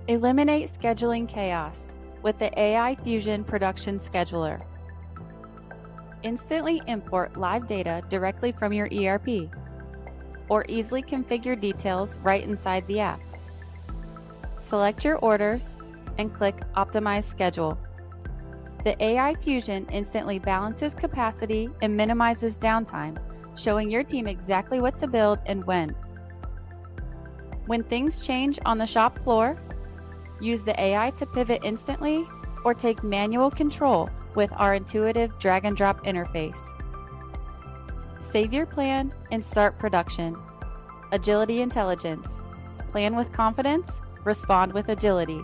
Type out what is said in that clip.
Eliminate scheduling chaos with the AI Fusion Production Scheduler. Instantly import live data directly from your ERP, or easily configure details right inside the app. Select your orders and click Optimize Schedule. The AI Fusion instantly balances capacity and minimizes downtime, showing your team exactly what to build and when. When things change on the shop floor, use the AI to pivot instantly or take manual control with our intuitive drag-and-drop interface. Save your plan and start production. Agility Intelligence. Plan with confidence, respond with agility.